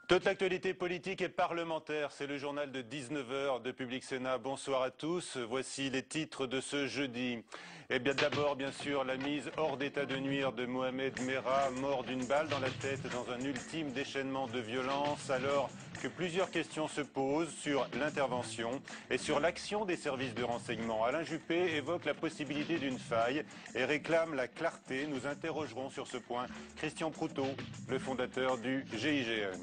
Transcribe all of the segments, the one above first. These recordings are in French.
Toute l'actualité politique et parlementaire, c'est le journal de 19h de Public Sénat. Bonsoir à tous. Voici les titres de ce jeudi. Eh bien, d'abord, bien sûr, la mise hors d'état de nuire de Mohamed Merah, mort d'une balle dans la tête dans un ultime déchaînement de violence, alors que plusieurs questions se posent sur l'intervention et sur l'action des services de renseignement. Alain Juppé évoque la possibilité d'une faille et réclame la clarté. Nous interrogerons sur ce point Christian Proutot, le fondateur du GIGN.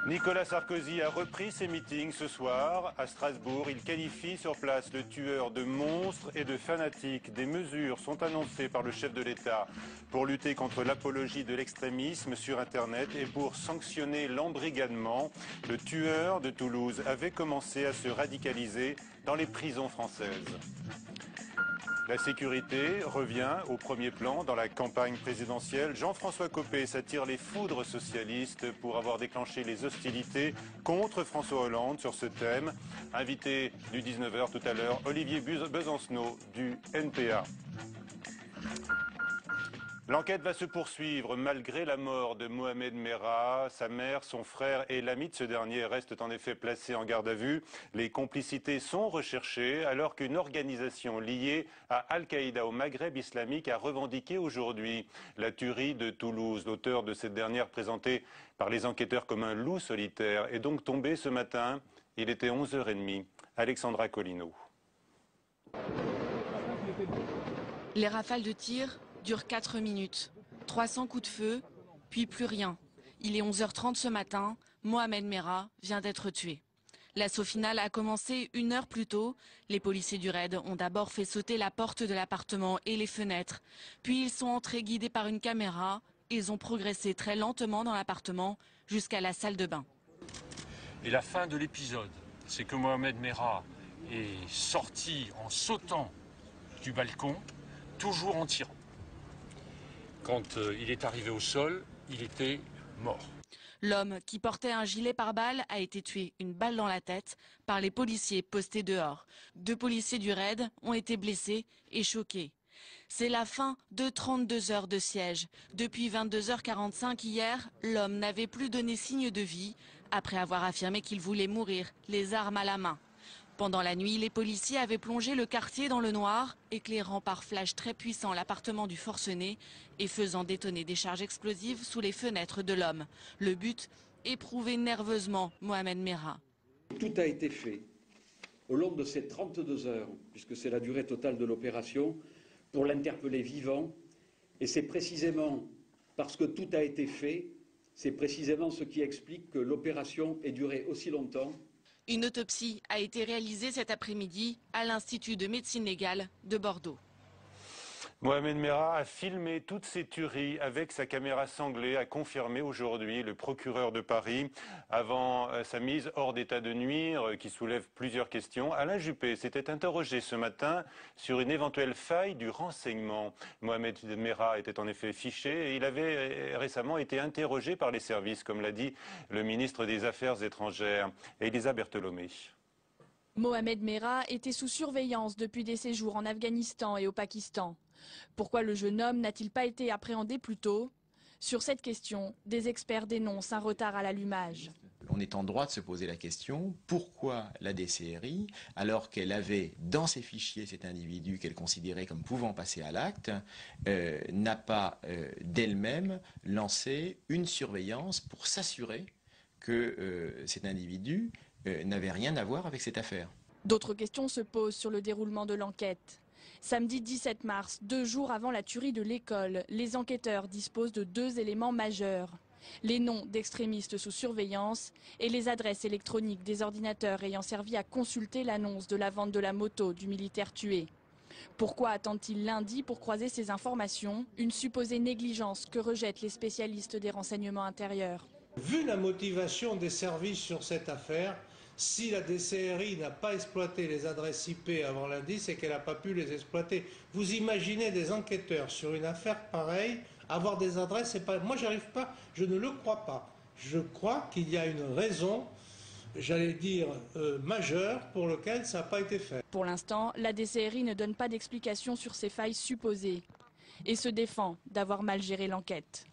Nicolas Sarkozy a repris ses meetings ce soir à Strasbourg. Il qualifie sur place le tueur de monstres et de fanatiques. Des mesures sont annoncées par le chef de l'État pour lutter contre l'apologie de l'extrémisme sur Internet et pour sanctionner l'embrigadement. Le tueur de Toulouse avait commencé à se radicaliser dans les prisons françaises. La sécurité revient au premier plan dans la campagne présidentielle. Jean-François Copé s'attire les foudres socialistes pour avoir déclenché les hostilités contre François Hollande sur ce thème. Invité du 19h tout à l'heure, Olivier Besancenot du NPA. L'enquête va se poursuivre malgré la mort de Mohamed Merah. Sa mère, son frère et l'ami de ce dernier restent en effet placés en garde à vue. Les complicités sont recherchées alors qu'une organisation liée à Al-Qaïda au Maghreb islamique a revendiqué aujourd'hui la tuerie de Toulouse. L'auteur de cette dernière, présenté par les enquêteurs comme un loup solitaire, est donc tombé ce matin. Il était 11h30. Alexandra Collineau. Les rafales de tir durent 4 minutes, 300 coups de feu, puis plus rien. Il est 11h30 ce matin, Mohamed Merah vient d'être tué. L'assaut final a commencé 1 heure plus tôt. Les policiers du raid ont d'abord fait sauter la porte de l'appartement et les fenêtres. Puis ils sont entrés guidés par une caméra. Ils ont progressé très lentement dans l'appartement jusqu'à la salle de bain. Et la fin de l'épisode, c'est que Mohamed Merah est sorti en sautant du balcon, toujours en tirant. Quand il est arrivé au sol, il était mort. L'homme qui portait un gilet pare-balles a été tué, une balle dans la tête, par les policiers postés dehors. 2 policiers du raid ont été blessés et choqués. C'est la fin de 32 heures de siège. Depuis 22h45 hier, l'homme n'avait plus donné signe de vie, après avoir affirmé qu'il voulait mourir, les armes à la main. Pendant la nuit, les policiers avaient plongé le quartier dans le noir, éclairant par flash très puissant l'appartement du forcené et faisant détonner des charges explosives sous les fenêtres de l'homme. Le but, éprouver nerveusement Mohamed Merah. Tout a été fait au long de ces 32 heures, puisque c'est la durée totale de l'opération, pour l'interpeller vivant. Et c'est précisément parce que tout a été fait, c'est précisément ce qui explique que l'opération ait duré aussi longtemps. Une autopsie a été réalisée cet après-midi à l'Institut de médecine légale de Bordeaux. Mohamed Merah a filmé toutes ces tueries avec sa caméra sanglée, a confirmé aujourd'hui le procureur de Paris avant sa mise hors d'état de nuire qui soulève plusieurs questions. Alain Juppé s'était interrogé ce matin sur une éventuelle faille du renseignement. Mohamed Merah était en effet fiché et il avait récemment été interrogé par les services, comme l'a dit le ministre des Affaires étrangères, Elisa Bertolomé. Mohamed Merah était sous surveillance depuis des séjours en Afghanistan et au Pakistan. Pourquoi le jeune homme n'a-t-il pas été appréhendé plus tôt? Sur cette question, des experts dénoncent un retard à l'allumage. On est en droit de se poser la question, pourquoi la DCRI, alors qu'elle avait dans ses fichiers cet individu qu'elle considérait comme pouvant passer à l'acte, n'a pas d'elle-même lancé une surveillance pour s'assurer que cet individu n'avait rien à voir avec cette affaire. D'autres questions se posent sur le déroulement de l'enquête. Samedi 17 mars, 2 jours avant la tuerie de l'école, les enquêteurs disposent de 2 éléments majeurs. Les noms d'extrémistes sous surveillance et les adresses électroniques des ordinateurs ayant servi à consulter l'annonce de la vente de la moto du militaire tué. Pourquoi attendent-ils lundi pour croiser ces informations? Une supposée négligence que rejettent les spécialistes des renseignements intérieurs. Vu la motivation des services sur cette affaire, si la DCRI n'a pas exploité les adresses IP avant lundi, c'est qu'elle n'a pas pu les exploiter. Vous imaginez des enquêteurs sur une affaire pareille, avoir des adresses, c'est pas... Moi, j'arrive pas, je ne le crois pas. Je crois qu'il y a une raison, j'allais dire, majeure pour laquelle ça n'a pas été fait. Pour l'instant, la DCRI ne donne pas d'explication sur ces failles supposées et se défend d'avoir mal géré l'enquête.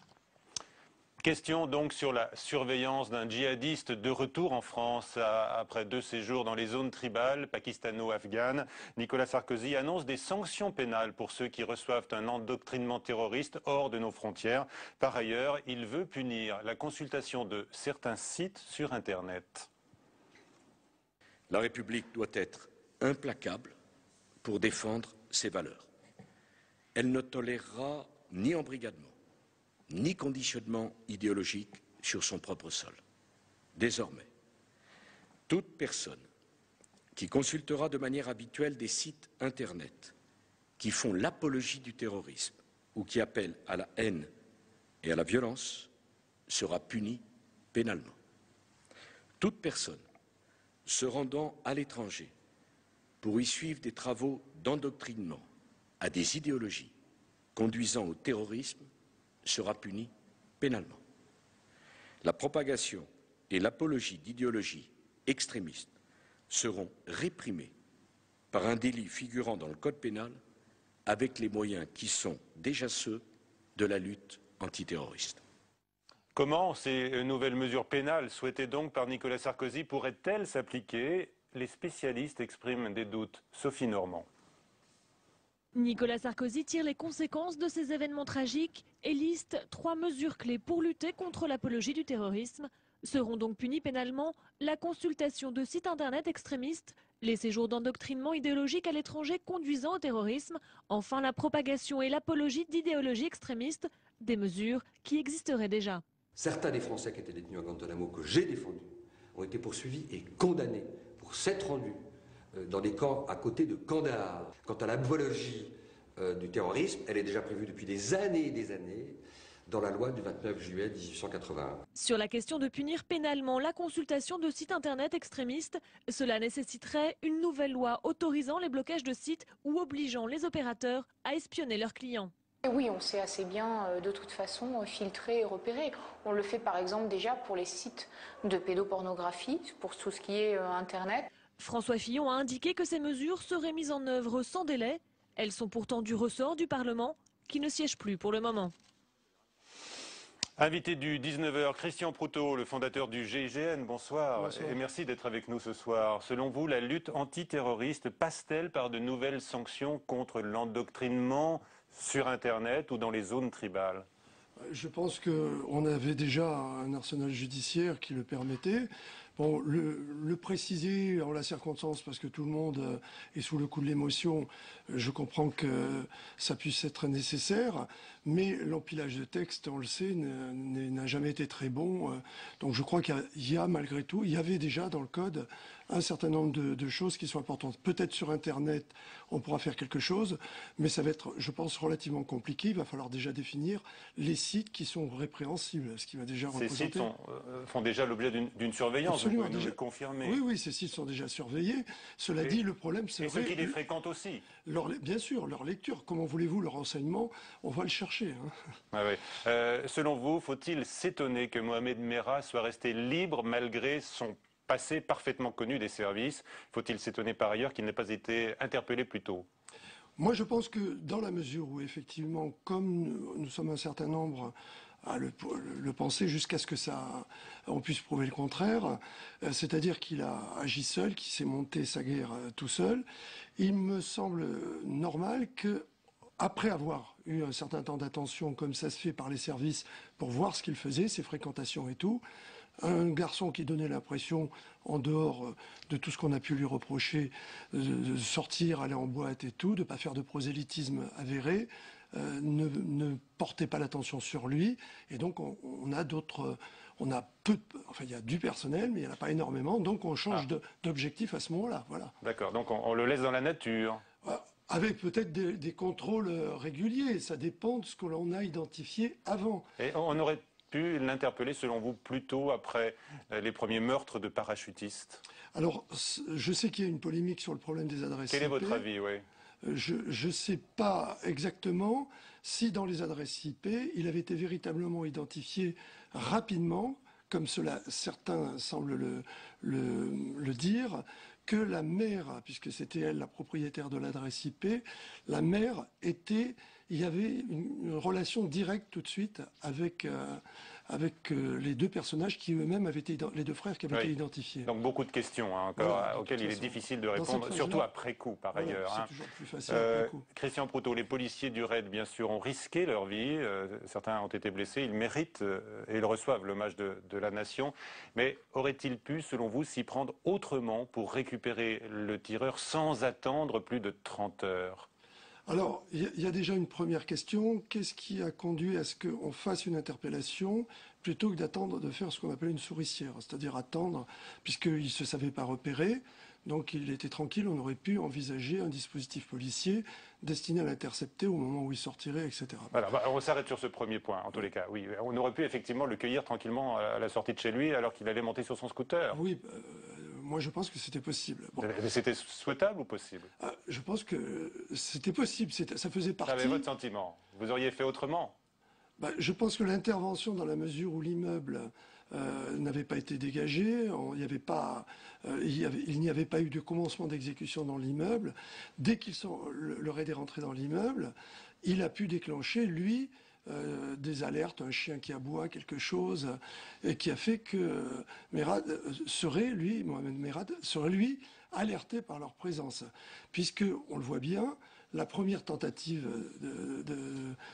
Question donc sur la surveillance d'un djihadiste de retour en France après 2 séjours dans les zones tribales pakistano-afghanes. Nicolas Sarkozy annonce des sanctions pénales pour ceux qui reçoivent un endoctrinement terroriste hors de nos frontières. Par ailleurs, il veut punir la consultation de certains sites sur Internet. La République doit être implacable pour défendre ses valeurs. Elle ne tolérera ni embrigadement, ni conditionnement idéologique sur son propre sol. Désormais, toute personne qui consultera de manière habituelle des sites Internet qui font l'apologie du terrorisme ou qui appellent à la haine et à la violence sera punie pénalement. Toute personne se rendant à l'étranger pour y suivre des travaux d'endoctrinement à des idéologies conduisant au terrorisme sera punie pénalement. La propagation et l'apologie d'idéologies extrémistes seront réprimées par un délit figurant dans le Code pénal avec les moyens qui sont déjà ceux de la lutte antiterroriste. Comment ces nouvelles mesures pénales souhaitées donc par Nicolas Sarkozy pourraient-elles s'appliquer? Les spécialistes expriment des doutes. Sophie Normand. Nicolas Sarkozy tire les conséquences de ces événements tragiques et liste 3 mesures clés pour lutter contre l'apologie du terrorisme. Seront donc punis pénalement la consultation de sites internet extrémistes, les séjours d'endoctrinement idéologique à l'étranger conduisant au terrorisme, enfin la propagation et l'apologie d'idéologies extrémistes, des mesures qui existeraient déjà. Certains des Français qui étaient détenus à Guantanamo, que j'ai défendus, ont été poursuivis et condamnés pour s'être rendus dans des camps à côté de Kandahar. Quant à l'apologie du terrorisme, elle est déjà prévue depuis des années et des années dans la loi du 29 juillet 1881. Sur la question de punir pénalement la consultation de sites internet extrémistes, cela nécessiterait une nouvelle loi autorisant les blocages de sites ou obligeant les opérateurs à espionner leurs clients. Oui, on sait assez bien de toute façon filtrer et repérer. On le fait par exemple déjà pour les sites de pédopornographie, pour tout ce qui est Internet. François Fillon a indiqué que ces mesures seraient mises en œuvre sans délai. Elles sont pourtant du ressort du Parlement, qui ne siège plus pour le moment. Invité du 19h, Christian Proutot, le fondateur du GIGN, bonsoir. Bonsoir. Et merci d'être avec nous ce soir. Selon vous, la lutte antiterroriste passe-t-elle par de nouvelles sanctions contre l'endoctrinement sur Internet ou dans les zones tribales? Je pense qu'on avait déjà un arsenal judiciaire qui le permettait. Bon, le préciser en la circonstance, parce que tout le monde est sous le coup de l'émotion, je comprends que ça puisse être nécessaire, mais l'empilage de texte, on le sait, n'a jamais été très bon. Donc je crois qu'il y a malgré tout, il y avait déjà dans le code un certain nombre de choses qui sont importantes. Peut-être sur Internet, on pourra faire quelque chose, mais ça va être, je pense, relativement compliqué. Il va falloir déjà définir les sites qui sont répréhensibles, ce qui va déjà représenter... Ces sites font déjà l'objet d'une surveillance, vous pouvez nous le confirmer. Oui, ces sites sont déjà surveillés. Cela dit, le problème, c'est... Et ceux qui les fréquentent aussi. Bien sûr, leur lecture. Comment voulez-vous, leur renseignement, on va le chercher. Hein. Ah oui. Selon vous, faut-il s'étonner que Mohamed Merah soit resté libre malgré son passé parfaitement connu des services? Faut-il s'étonner par ailleurs qu'il n'ait pas été interpellé plus tôt? Moi, je pense que dans la mesure où, effectivement, comme nous sommes un certain nombre à le penser jusqu'à ce que on puisse prouver le contraire, c'est-à-dire qu'il a agi seul, qu'il s'est monté sa guerre tout seul, il me semble normal que, après avoir eu un certain temps d'attention, comme ça se fait par les services, pour voir ce qu'il faisait, ses fréquentations et tout, un garçon qui donnait l'impression, en dehors de tout ce qu'on a pu lui reprocher, de sortir, aller en boîte et tout, de ne pas faire de prosélytisme avéré, ne portait pas l'attention sur lui. Et donc on a d'autres... Enfin, il y a du personnel, mais il n'y en a pas énormément, donc on change d'objectif à ce moment-là. Voilà. D'accord, donc on le laisse dans la nature. Avec peut-être des contrôles réguliers, ça dépend de ce que l'on a identifié avant. Et on aurait pu l'interpeller, selon vous, plus tôt après les premiers meurtres de parachutistes? Alors, je sais qu'il y a une polémique sur le problème des adresses IP. Quel est votre avis, oui? Je ne sais pas exactement si dans les adresses IP, il avait été véritablement identifié rapidement, comme certains semblent le dire, que la mère, puisque c'était elle la propriétaire de l'adresse IP, la mère il y avait une relation directe tout de suite avec avec les deux personnages qui eux-mêmes avaient été, les deux frères qui avaient été identifiés. Donc beaucoup de questions encore, auxquelles il est difficile de répondre, surtout après coup par ailleurs. C'est toujours plus facile après coup. Christian Proutot, les policiers du RAID bien sûr ont risqué leur vie, certains ont été blessés, ils méritent et ils reçoivent l'hommage de la nation, mais aurait-il pu, selon vous, s'y prendre autrement pour récupérer le tireur sans attendre plus de 30 heures? Alors, il y a déjà une première question. Qu'est-ce qui a conduit à ce qu'on fasse une interpellation plutôt que d'attendre de faire ce qu'on appelle une souricière, c'est-à-dire attendre, puisqu'il ne se savait pas repérer, donc il était tranquille, on aurait pu envisager un dispositif policier destiné à l'intercepter au moment où il sortirait, etc. Voilà, on s'arrête sur ce premier point, en tous les cas. Oui, on aurait pu effectivement le cueillir tranquillement à la sortie de chez lui alors qu'il allait monter sur son scooter. Oui, moi je pense que c'était possible. Bon. Mais c'était souhaitable ou possible? Je pense que c'était possible, ça faisait partie... Quel est votre sentiment? Vous auriez fait autrement? Je pense que l'intervention, dans la mesure où l'immeuble n'avait pas été dégagé, il n'y avait pas eu de commencement d'exécution dans l'immeuble. Dès le RAID est rentré dans l'immeuble, il a pu déclencher, lui, des alertes, un chien qui aboie, quelque chose, et qui a fait que Mohamed Merad serait lui alerté par leur présence. Puisque, on le voit bien, la première tentative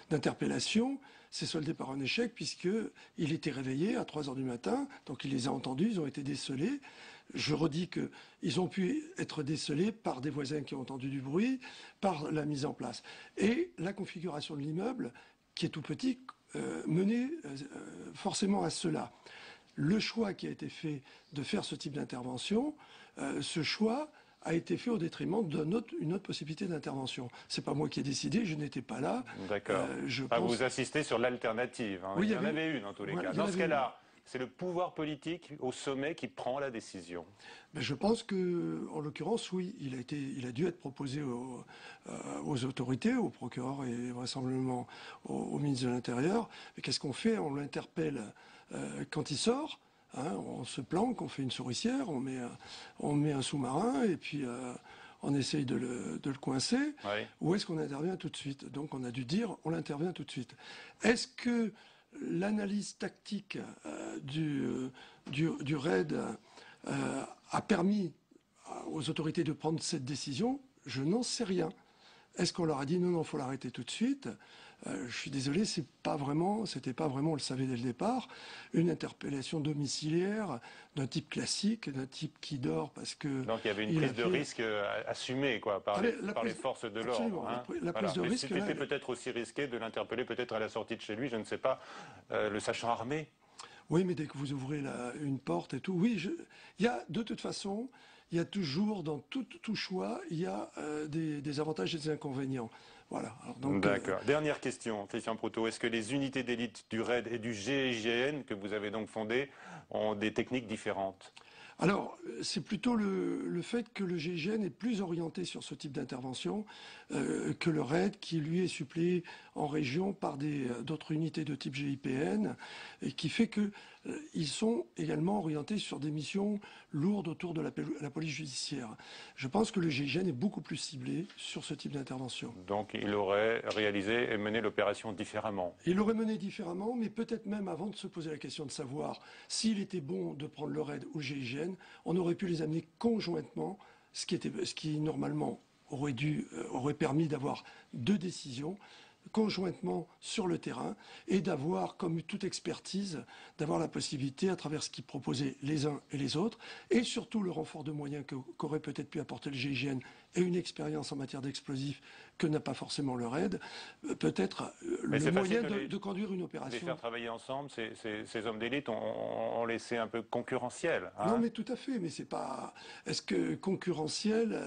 d'interpellation s'est soldée par un échec, puisqu'il était réveillé à 3 heures du matin, donc il les a entendus, ils ont été décelés. Je redis qu'ils ont pu être décelés par des voisins qui ont entendu du bruit, par la mise en place. Et la configuration de l'immeuble, qui est tout petit, menait forcément à cela. Le choix qui a été fait de faire ce type d'intervention, ce choix a été fait au détriment d'une autre possibilité d'intervention. C'est pas moi qui ai décidé, je n'étais pas là. D'accord. Vous insistez sur l'alternative. Oui, il y en avait une en tous les cas. Dans ce cas-là, c'est le pouvoir politique au sommet qui prend la décision. Je pense que, en l'occurrence, oui, il a dû être proposé aux autorités, au procureur et vraisemblablement au ministre de l'Intérieur. Mais qu'est-ce qu'on fait? On l'interpelle quand il sort. On se planque, on fait une souricière, on met un sous-marin et puis on essaye de le coincer. Oui. Ou est-ce qu'on intervient tout de suite? Donc on a dû dire on intervient tout de suite. Est-ce que l'analyse tactique du RAID a permis aux autorités de prendre cette décision? Je n'en sais rien. Est-ce qu'on leur a dit non, il faut l'arrêter tout de suite? Je suis désolé, c'était pas vraiment, on le savait dès le départ, une interpellation domiciliaire d'un type classique, d'un type qui dort parce que... Donc il y avait une prise de risque assumée par les forces de l'ordre. La prise de risque... C'était peut-être aussi risqué de l'interpeller peut-être à la sortie de chez lui, je ne sais pas, le sachant armé. Oui, mais dès que vous ouvrez une porte et tout, oui, il y a de toute façon... Il y a toujours, dans tout choix, il y a des avantages et des inconvénients. Voilà. D'accord. Dernière question, Christian Proutot. Est-ce que les unités d'élite du RAID et du GIGN, que vous avez donc fondées, ont des techniques différentes? Alors, c'est plutôt le fait que le GIGN est plus orienté sur ce type d'intervention que le RAID, qui lui est suppléé en région par d'autres unités de type GIPN, et qui fait qu'ils sont également orientés sur des missions lourdes autour de la police judiciaire. Je pense que le GIGN est beaucoup plus ciblé sur ce type d'intervention. Donc il aurait réalisé et mené l'opération différemment? Il l'aurait mené différemment, mais peut-être même avant de se poser la question de savoir s'il était bon de prendre le RAID ou le GIGN, on aurait pu les amener conjointement, ce qui normalement aurait permis d'avoir 2 décisions conjointement sur le terrain et d'avoir, comme toute expertise, d'avoir la possibilité, à travers ce qu'ils proposaient les uns et les autres, et surtout le renfort de moyens qu'aurait peut-être pu apporter le GIGN et une expérience en matière d'explosifs que n'a pas forcément le RAID, peut-être le moyen de conduire une opération. Les faire travailler ensemble, ces hommes d'élite ont laissé un peu concurrentiel. Non, mais tout à fait, mais c'est pas... Est-ce que concurrentiel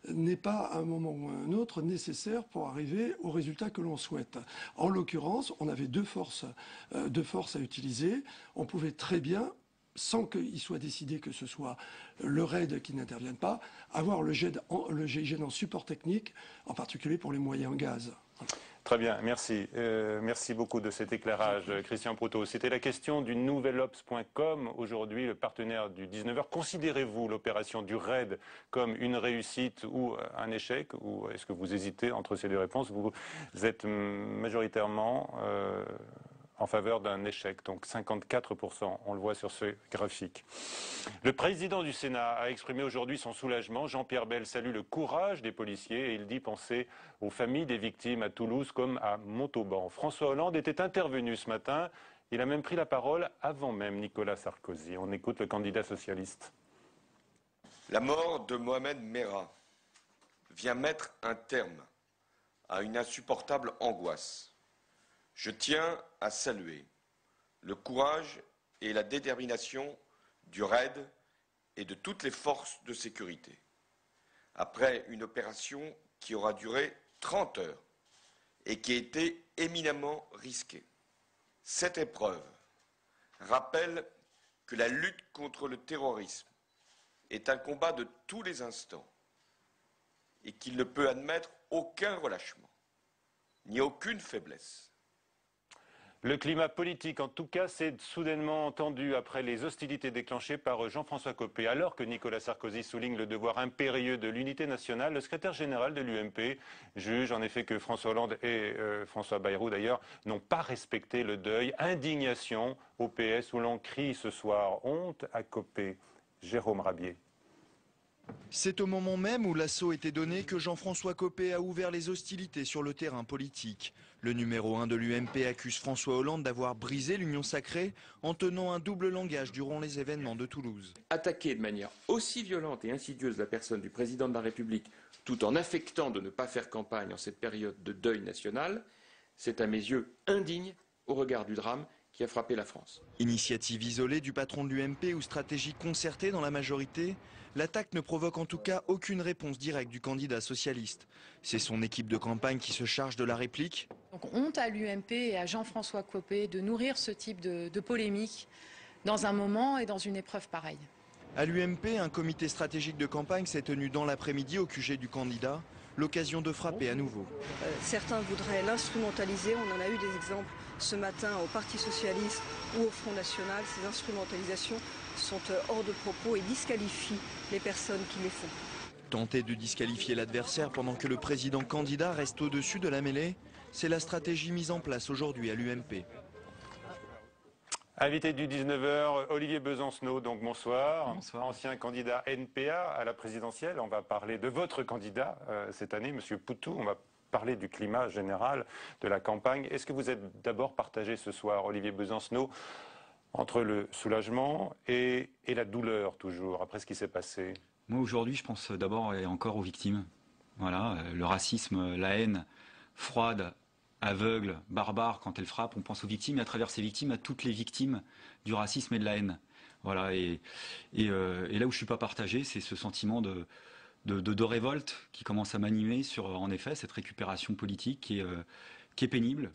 n'est pas à un moment ou à un autre nécessaire pour arriver au résultat que l'on souhaite? En l'occurrence, on avait deux forces à utiliser. On pouvait très bien, sans qu'il soit décidé que ce soit le RAID qui n'intervienne pas, avoir le GIGN en support technique, en particulier pour les moyens en gaz. Voilà. Très bien, merci. Merci beaucoup de cet éclairage, Christian Proutot. C'était la question du nouvelops.com, aujourd'hui le partenaire du 19h. Considérez-vous l'opération du RAID comme une réussite ou un échec, ou est-ce que vous hésitez entre ces deux réponses? Vous êtes majoritairement en faveur d'un échec, donc 54%, on le voit sur ce graphique. Le président du Sénat a exprimé aujourd'hui son soulagement. Jean-Pierre Bel salue le courage des policiers et il dit penser aux familles des victimes à Toulouse comme à Montauban. François Hollande était intervenu ce matin, il a même pris la parole avant même Nicolas Sarkozy. On écoute le candidat socialiste. La mort de Mohamed Merah vient mettre un terme à une insupportable angoisse. Je tiens à saluer le courage et la détermination du RAID et de toutes les forces de sécurité. Après une opération qui aura duré 30 heures et qui a été éminemment risquée. Cette épreuve rappelle que la lutte contre le terrorisme est un combat de tous les instants et qu'il ne peut admettre aucun relâchement, ni aucune faiblesse. Le climat politique, en tout cas, s'est soudainement tendu après les hostilités déclenchées par Jean-François Copé. Alors que Nicolas Sarkozy souligne le devoir impérieux de l'unité nationale, le secrétaire général de l'UMP juge en effet que François Hollande et François Bayrou d'ailleurs n'ont pas respecté le deuil. Indignation au PS où l'on crie ce soir honte à Copé. Jérôme Rabier. C'est au moment même où l'assaut était donné que Jean-François Copé a ouvert les hostilités sur le terrain politique. Le numéro 1 de l'UMP accuse François Hollande d'avoir brisé l'union sacrée en tenant un double langage durant les événements de Toulouse. Attaquer de manière aussi violente et insidieuse la personne du président de la République, tout en affectant de ne pas faire campagne en cette période de deuil national, c'est à mes yeux indigne au regard du drame qui a frappé la France. Initiative isolée du patron de l'UMP ou stratégie concertée dans la majorité, l'attaque ne provoque en tout cas aucune réponse directe du candidat socialiste. C'est son équipe de campagne qui se charge de la réplique. Donc honte à l'UMP et à Jean-François Copé de nourrir ce type de polémique dans un moment et dans une épreuve pareille. À l'UMP, un comité stratégique de campagne s'est tenu dans l'après-midi au QG du candidat, l'occasion de frapper à nouveau. Certains voudraient l'instrumentaliser, on en a eu des exemples ce matin au Parti Socialiste ou au Front National. Ces instrumentalisations sont hors de propos et disqualifient les personnes qui les font. Tenter de disqualifier l'adversaire pendant que le président candidat reste au-dessus de la mêlée, c'est la stratégie mise en place aujourd'hui à l'UMP. Invité du 19h, Olivier Besancenot, donc bonsoir. Bonsoir. Ancien candidat NPA à la présidentielle. On va parler de votre candidat cette année, Monsieur Poutou. On va parler du climat général de la campagne. Est-ce que vous êtes d'abord partagé ce soir, Olivier Besancenot, entre le soulagement et la douleur toujours, après ce qui s'est passé? Moi aujourd'hui, je pense d'abord et encore aux victimes. Voilà, le racisme, la haine froide, aveugle, barbare, quand elle frappe, on pense aux victimes et à travers ces victimes, à toutes les victimes du racisme et de la haine. Voilà, et là où je suis pas partagé, c'est ce sentiment de révolte qui commence à m'animer sur, en effet, cette récupération politique qui est pénible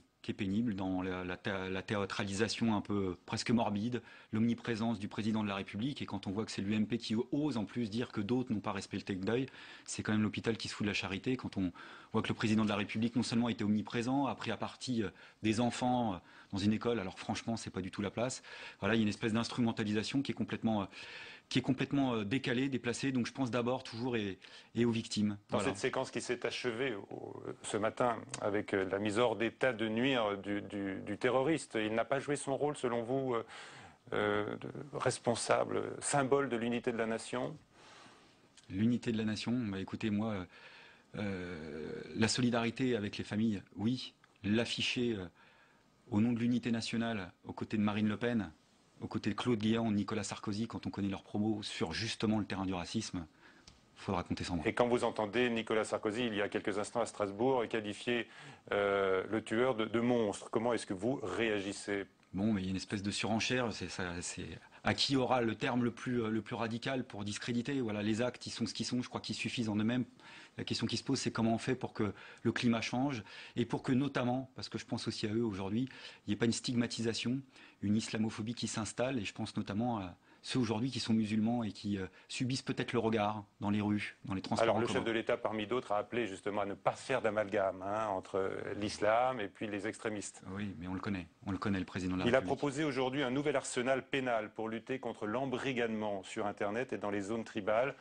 dans la théâtralisation un peu presque morbide, l'omniprésence du président de la République. Et quand on voit que c'est l'UMP qui ose en plus dire que d'autres n'ont pas respecté le deuil, c'est quand même l'hôpital qui se fout de la charité. Quand on voit que le président de la République non seulement était omniprésent, a pris à partie des enfants dans une école, alors franchement c'est pas du tout la place. Voilà, il y a une espèce d'instrumentalisation qui est complètement décalée, déplacée. Donc je pense d'abord toujours et aux victimes. Dans Voilà. cette séquence qui s'est achevée ce matin avec la mise hors d'état de nuire du terroriste, il n'a pas joué son rôle selon vous responsable, symbole de l'unité de la nation? L'unité de la nation, bah écoutez, moi, la solidarité avec les familles, oui. L'afficher au nom de l'unité nationale, aux côtés de Marine Le Pen, aux côtés de Claude Guéant, Nicolas Sarkozy, quand on connaît leurs promos sur justement le terrain du racisme, il faudra compter sans moi. Et quand vous entendez Nicolas Sarkozy, il y a quelques instants à Strasbourg, qualifier le tueur de monstre, comment est-ce que vous réagissez? Bon, mais il y a une espèce de surenchère. C'est à qui aura le terme le plus radical pour discréditer. Voilà, les actes, ils sont ce qu'ils sont. Je crois qu'ils suffisent en eux-mêmes. La question qui se pose, c'est comment on fait pour que le climat change et pour que notamment, parce que je pense aussi à eux aujourd'hui, il n'y ait pas une stigmatisation, une islamophobie qui s'installe. Et je pense notamment à ceux aujourd'hui qui sont musulmans et qui subissent peut-être le regard dans les rues, dans les transports. Alors le chef de l'État, parmi d'autres, a appelé justement à ne pas faire d'amalgame entre l'islam et puis les extrémistes. Oui, mais on le connaît le président de la République. Il a proposé aujourd'hui un nouvel arsenal pénal pour lutter contre l'embrigadement sur Internet et dans les zones tribales.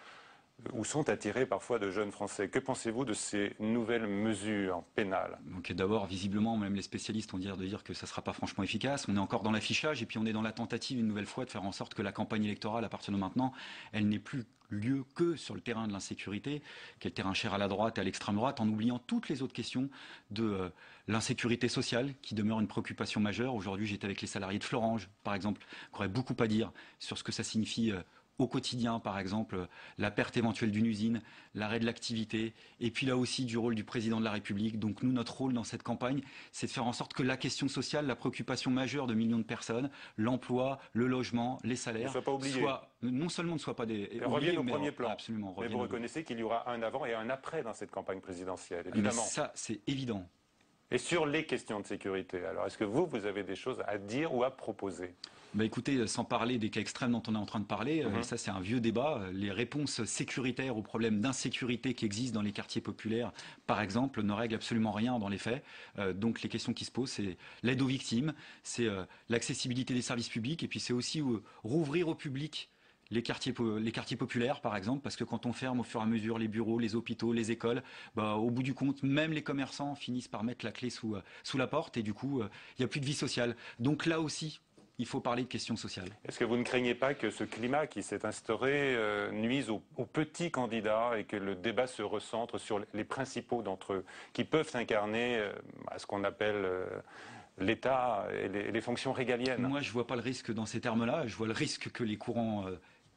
où sont attirés parfois de jeunes Français. Que pensez-vous de ces nouvelles mesures pénales? Donc d'abord, visiblement, même les spécialistes ont dit de dire que ça ne sera pas franchement efficace. On est encore dans l'affichage et puis on est dans la tentative une nouvelle fois de faire en sorte que la campagne électorale, à partir de maintenant, elle n'ait plus lieu que sur le terrain de l'insécurité, qui est le terrain cher à la droite et à l'extrême droite, en oubliant toutes les autres questions de l'insécurité sociale, qui demeure une préoccupation majeure. Aujourd'hui, j'étais avec les salariés de Florange, par exemple, qui auraient beaucoup à dire sur ce que ça signifie au quotidien, par exemple, la perte éventuelle d'une usine, l'arrêt de l'activité, et puis là aussi du rôle du président de la République. Donc nous, notre rôle dans cette campagne, c'est de faire en sorte que la question sociale, la préoccupation majeure de millions de personnes, l'emploi, le logement, les salaires, non seulement ne soient pas reviennent au premier plan. Absolument. Mais vous reconnaissez qu'il y aura un avant et un après dans cette campagne présidentielle, évidemment. Mais ça, c'est évident. Et sur les questions de sécurité, alors est-ce que vous avez des choses à dire ou à proposer? Écoutez, sans parler des cas extrêmes dont on est en train de parler, ça c'est un vieux débat. Les réponses sécuritaires aux problèmes d'insécurité qui existent dans les quartiers populaires, par exemple, ne règlent absolument rien dans les faits. Donc les questions qui se posent, c'est l'aide aux victimes, c'est l'accessibilité des services publics, et puis c'est aussi rouvrir au public les quartiers populaires, par exemple, parce que quand on ferme au fur et à mesure les bureaux, les hôpitaux, les écoles, au bout du compte, même les commerçants finissent par mettre la clé sous la porte, et du coup, il n'y a plus de vie sociale. Donc là aussi, il faut parler de questions sociales. Est-ce que vous ne craignez pas que ce climat qui s'est instauré nuise aux petits candidats et que le débat se recentre sur les principaux d'entre eux, qui peuvent incarner ce qu'on appelle l'État et les fonctions régaliennes? Moi, je ne vois pas le risque dans ces termes-là. Je vois le risque que les courants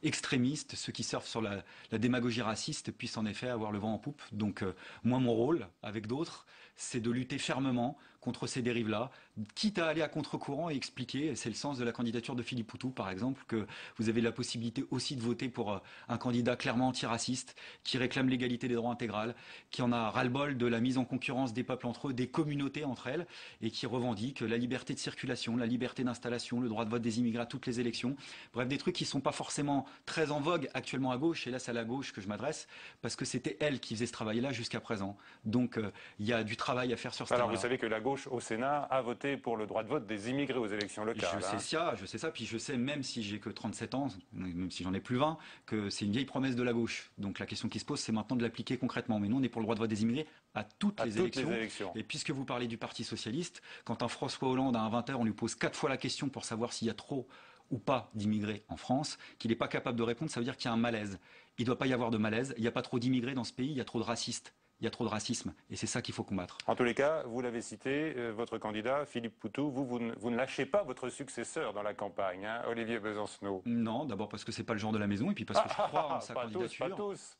extrémistes, ceux qui surfent sur la démagogie raciste, puissent en effet avoir le vent en poupe. Donc moi, mon rôle, avec d'autres, c'est de lutter fermement contre ces dérives-là, quitte à aller à contre-courant et expliquer, c'est le sens de la candidature de Philippe Poutou par exemple, que vous avez la possibilité aussi de voter pour un candidat clairement antiraciste, qui réclame l'égalité des droits intégrales, qui en a ras-le-bol de la mise en concurrence des peuples entre eux, des communautés entre elles, et qui revendique la liberté de circulation, la liberté d'installation, le droit de vote des immigrés à toutes les élections, bref des trucs qui ne sont pas forcément très en vogue actuellement à gauche, et là c'est à la gauche que je m'adresse, parce que c'était elle qui faisait ce travail-là jusqu'à présent. Donc il y a du travail à faire sur ce terrain. Alors vous savez que la gauche au Sénat a voté pour le droit de vote des immigrés aux élections locales. Je sais ça, puis je sais, même si j'ai que 37 ans, même si j'en ai plus 20, que c'est une vieille promesse de la gauche. Donc la question qui se pose, c'est maintenant de l'appliquer concrètement. Mais nous, on est pour le droit de vote des immigrés à toutes les élections. Et puisque vous parlez du Parti Socialiste, quand un François Hollande, à un 20h, on lui pose 4 fois la question pour savoir s'il y a trop ou pas d'immigrés en France, qu'il n'est pas capable de répondre, ça veut dire qu'il y a un malaise. Il ne doit pas y avoir de malaise, il n'y a pas trop d'immigrés dans ce pays, il y a trop de racistes. Il y a trop de racisme et c'est ça qu'il faut combattre. En tous les cas, vous l'avez cité, votre candidat, Philippe Poutou, vous ne lâchez pas votre successeur dans la campagne, hein, Olivier Besancenot. Non, d'abord parce que c'est pas le genre de la maison et puis parce que je crois en sa candidature. Pas tous.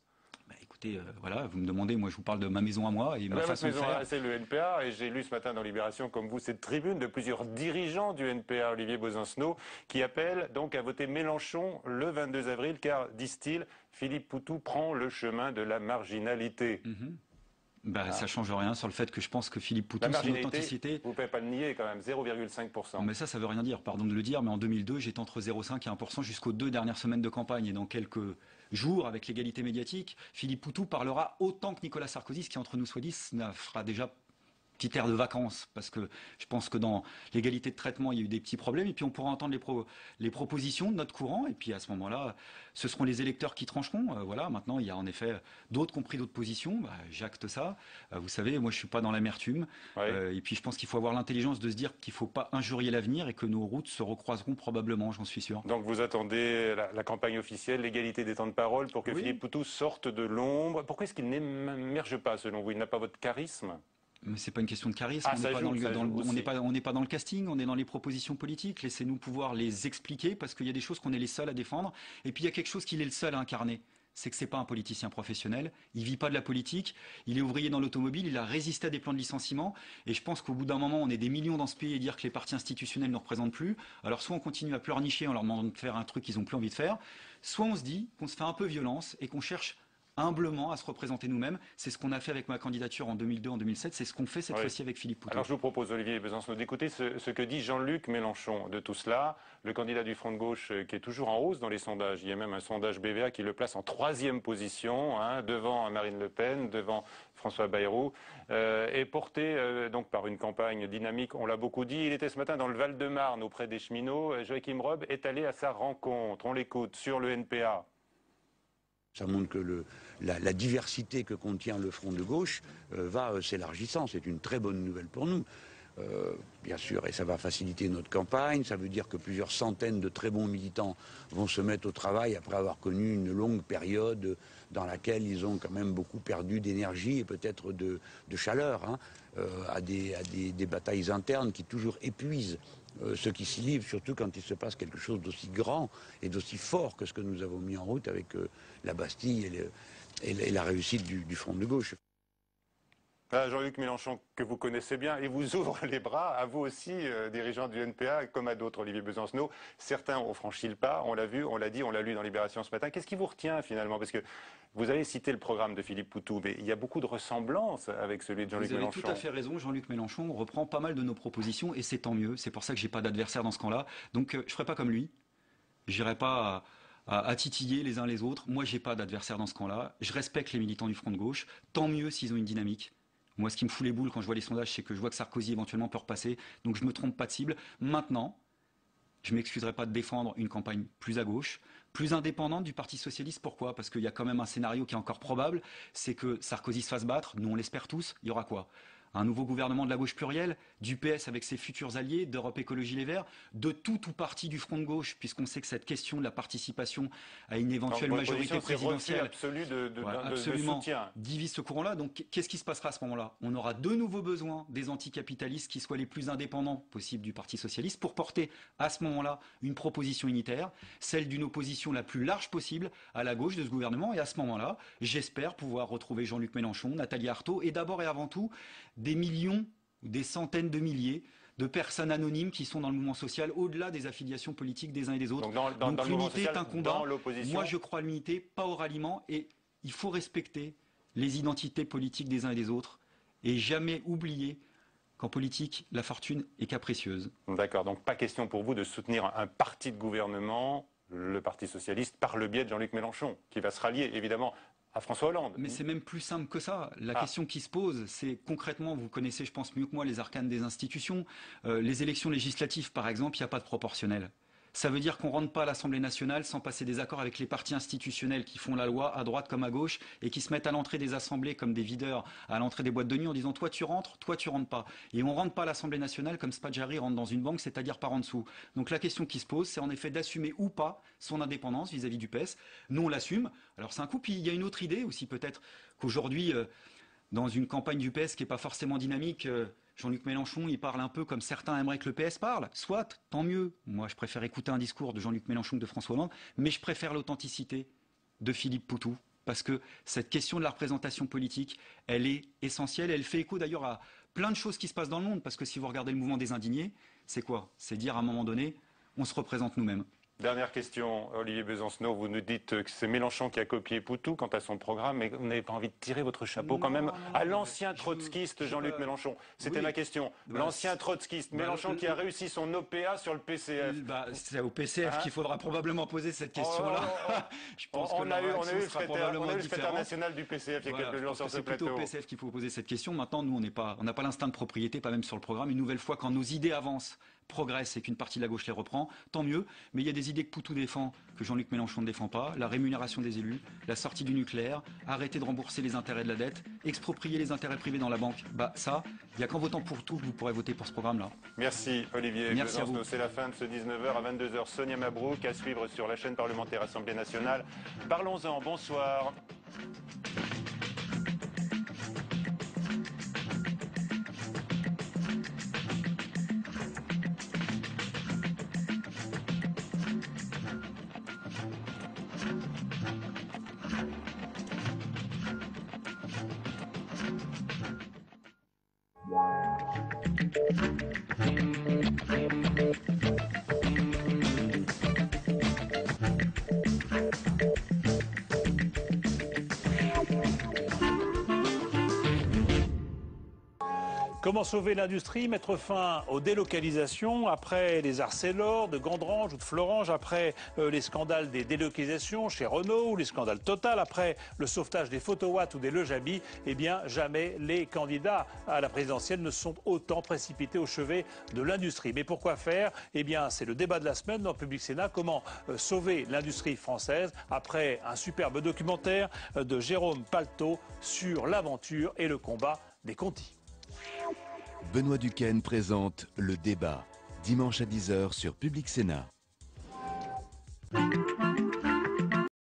Écoutez, voilà, vous me demandez, moi je vous parle de ma maison à moi et ma façon de faire. C'est le NPA et j'ai lu ce matin dans Libération, comme vous, cette tribune de plusieurs dirigeants du NPA, Olivier Besancenot, qui appellent donc à voter Mélenchon le 22 avril car, disent-ils, Philippe Poutou prend le chemin de la marginalité. Ça ne change rien sur le fait que je pense que Philippe Poutou, son authenticité... Vous ne pouvez pas le nier quand même, 0,5%. Mais ça ne veut rien dire, pardon de le dire, mais en 2002, j'étais entre 0,5 et 1% jusqu'aux 2 dernières semaines de campagne. Et dans quelques jours, avec l'égalité médiatique, Philippe Poutou parlera autant que Nicolas Sarkozy, ce qui entre nous soit dit, fera déjà petit air de vacances, parce que je pense que dans l'égalité de traitement, il y a eu des petits problèmes, et puis on pourra entendre les propositions de notre courant, et puis à ce moment-là, ce seront les électeurs qui trancheront. Voilà, maintenant, il y a en effet d'autres qui ont pris d'autres positions, j'acte ça. Vous savez, moi, je ne suis pas dans l'amertume, et puis je pense qu'il faut avoir l'intelligence de se dire qu'il ne faut pas injurier l'avenir, et que nos routes se recroiseront probablement, j'en suis sûr. Donc vous attendez la campagne officielle, l'égalité des temps de parole, pour que Philippe Poutou sorte de l'ombre. Pourquoi est-ce qu'il n'émerge pas, selon vous? Il n'a pas votre charisme? Mais c'est pas une question de charisme, on n'est pas dans le casting, on est dans les propositions politiques, laissez-nous pouvoir les expliquer parce qu'il y a des choses qu'on est les seuls à défendre et puis il y a quelque chose qu'il est le seul à incarner. C'est que c'est pas un politicien professionnel, il vit pas de la politique, il est ouvrier dans l'automobile, il a résisté à des plans de licenciement et je pense qu'au bout d'un moment on est des millions dans ce pays et dire que les partis institutionnels ne représentent plus, alors soit on continue à pleurnicher en leur demandant de faire un truc qu'ils n'ont plus envie de faire, soit on se dit qu'on se fait un peu violence et qu'on cherche humblement à se représenter nous-mêmes. C'est ce qu'on a fait avec ma candidature en 2002, en 2007. C'est ce qu'on fait cette fois-ci avec Philippe Poutou. Alors je vous propose, Olivier Besancenot, d'écouter ce que dit Jean-Luc Mélenchon de tout cela, le candidat du Front de gauche qui est toujours en hausse dans les sondages. Il y a même un sondage BVA qui le place en 3e position, devant Marine Le Pen, devant François Bayrou, et porté donc par une campagne dynamique. On l'a beaucoup dit. Il était ce matin dans le Val-de-Marne auprès des cheminots. Joachim Rob est allé à sa rencontre. On l'écoute sur le NPA. Ça montre que la diversité que contient le front de gauche va s'élargissant. C'est une très bonne nouvelle pour nous. Bien sûr, et ça va faciliter notre campagne. Ça veut dire que plusieurs centaines de très bons militants vont se mettre au travail après avoir connu une longue période dans laquelle ils ont quand même beaucoup perdu d'énergie et peut-être de chaleur, hein, à des batailles internes qui toujours épuisent ceux qui s'y livrent, surtout quand il se passe quelque chose d'aussi grand et d'aussi fort que ce que nous avons mis en route avec la Bastille et la réussite du front de gauche. Jean-Luc Mélenchon, que vous connaissez bien, il vous ouvre les bras, à vous aussi, dirigeant du NPA, comme à d'autres, Olivier Besancenot. Certains ont franchi le pas, on l'a vu, on l'a dit, on l'a lu dans Libération ce matin. Qu'est-ce qui vous retient finalement? Parce que vous avez cité le programme de Philippe Poutou, mais il y a beaucoup de ressemblances avec celui de Jean-Luc Mélenchon. Vous avez tout à fait raison, Jean-Luc Mélenchon reprend pas mal de nos propositions et c'est tant mieux. C'est pour ça que j'ai pas d'adversaire dans ce camp-là. Donc je ferai pas comme lui. J'irai pas à titiller les uns les autres. Moi, j'ai pas d'adversaire dans ce camp-là. Je respecte les militants du front de gauche. Tant mieux s'ils ont une dynamique. Moi, ce qui me fout les boules quand je vois les sondages, c'est que je vois que Sarkozy éventuellement peut repasser. Donc, je me trompe pas de cible. Maintenant, je m'excuserai pas de défendre une campagne plus à gauche, plus indépendante du Parti socialiste. Pourquoi? Parce qu'il y a quand même un scénario qui est encore probable, c'est que Sarkozy se fasse battre. Nous, on l'espère tous. Il y aura quoi? Un nouveau gouvernement de la gauche plurielle, du PS avec ses futurs alliés, d'Europe Écologie Les Verts, de tout ou partie du front de gauche, puisqu'on sait que cette question de la participation à une éventuelle majorité présidentielle absolue de soutien divise ce courant-là. Donc qu'est-ce qui se passera à ce moment-là? On aura de nouveau besoin des anticapitalistes qui soient les plus indépendants possibles du Parti socialiste pour porter à ce moment-là une proposition unitaire, celle d'une opposition la plus large possible à la gauche de ce gouvernement. Et à ce moment-là, j'espère pouvoir retrouver Jean-Luc Mélenchon, Nathalie Arthaud et d'abord et avant tout des millions ou des centaines de milliers de personnes anonymes qui sont dans le mouvement social au-delà des affiliations politiques des uns et des autres. Donc l'unité est un combat. Moi je crois à l'unité, pas au ralliement, et il faut respecter les identités politiques des uns et des autres et jamais oublier qu'en politique la fortune est capricieuse. D'accord, donc pas question pour vous de soutenir un parti de gouvernement, le Parti socialiste, par le biais de Jean-Luc Mélenchon, qui va se rallier évidemment à François Hollande. Mais c'est même plus simple que ça. La question qui se pose, c'est concrètement, vous connaissez, je pense mieux que moi, les arcanes des institutions. Les élections législatives, par exemple, il n'y a pas de proportionnel. Ça veut dire qu'on ne rentre pas à l'Assemblée nationale sans passer des accords avec les partis institutionnels qui font la loi à droite comme à gauche et qui se mettent à l'entrée des assemblées comme des videurs à l'entrée des boîtes de nuit en disant toi tu rentres pas. Et on ne rentre pas à l'Assemblée nationale comme Spadjari rentre dans une banque, c'est-à-dire par en dessous. Donc la question qui se pose, c'est en effet d'assumer ou pas son indépendance vis-à-vis du PS. Nous on l'assume. Alors c'est un coup. Puis il y a une autre idée aussi peut-être qu'aujourd'hui, dans une campagne du PS qui n'est pas forcément dynamique, Jean-Luc Mélenchon, il parle un peu comme certains aimeraient que le PS parle. Soit, tant mieux. Moi, je préfère écouter un discours de Jean-Luc Mélenchon que de François Hollande, mais je préfère l'authenticité de Philippe Poutou, parce que cette question de la représentation politique, elle est essentielle. Elle fait écho d'ailleurs à plein de choses qui se passent dans le monde, parce que si vous regardez le mouvement des indignés, c'est quoi? C'est dire à un moment donné, on se représente nous-mêmes. Dernière question, Olivier Besancenot, vous nous dites que c'est Mélenchon qui a copié Poutou quant à son programme, mais vous n'avez pas envie de tirer votre chapeau quand même à l'ancien trotskiste Jean-Luc Mélenchon. C'était ma question. L'ancien trotskiste Mélenchon qui a réussi son OPA sur le PCF. C'est au PCF qu'il faudra probablement poser cette question-là. Je pense qu'on a eu le secrétaire national du PCF il y a quelques jours sur ce plateau. C'est plutôt au PCF qu'il faut poser cette question. Maintenant, nous, on n'a pas l'instinct de propriété, pas même sur le programme. Une nouvelle fois, quand nos idées avancent, progresse et qu'une partie de la gauche les reprend, tant mieux. Mais il y a des idées que Poutou défend, que Jean-Luc Mélenchon ne défend pas. La rémunération des élus, la sortie du nucléaire, arrêter de rembourser les intérêts de la dette, exproprier les intérêts privés dans la banque. Ça, il n'y a qu'en votant pour tout que vous pourrez voter pour ce programme-là. Merci Olivier. Merci à vous. C'est la fin de ce 19h à 22h. Sonia Mabrouk à suivre sur la chaîne parlementaire Assemblée nationale. Parlons-en. Bonsoir. Comment sauver l'industrie, mettre fin aux délocalisations après les Arcelor de Gandrange ou de Florange, après les scandales des délocalisations chez Renault ou les scandales Total, après le sauvetage des Photowatt ou des Le Jaby, eh bien jamais les candidats à la présidentielle ne sont autant précipités au chevet de l'industrie. Mais pourquoi faire? Eh bien c'est le débat de la semaine dans Public Sénat. Comment sauver l'industrie française après un superbe documentaire de Jérôme Palto sur l'aventure et le combat des Conti. Benoît Duquesne présente Le Débat, dimanche à 10h sur Public Sénat.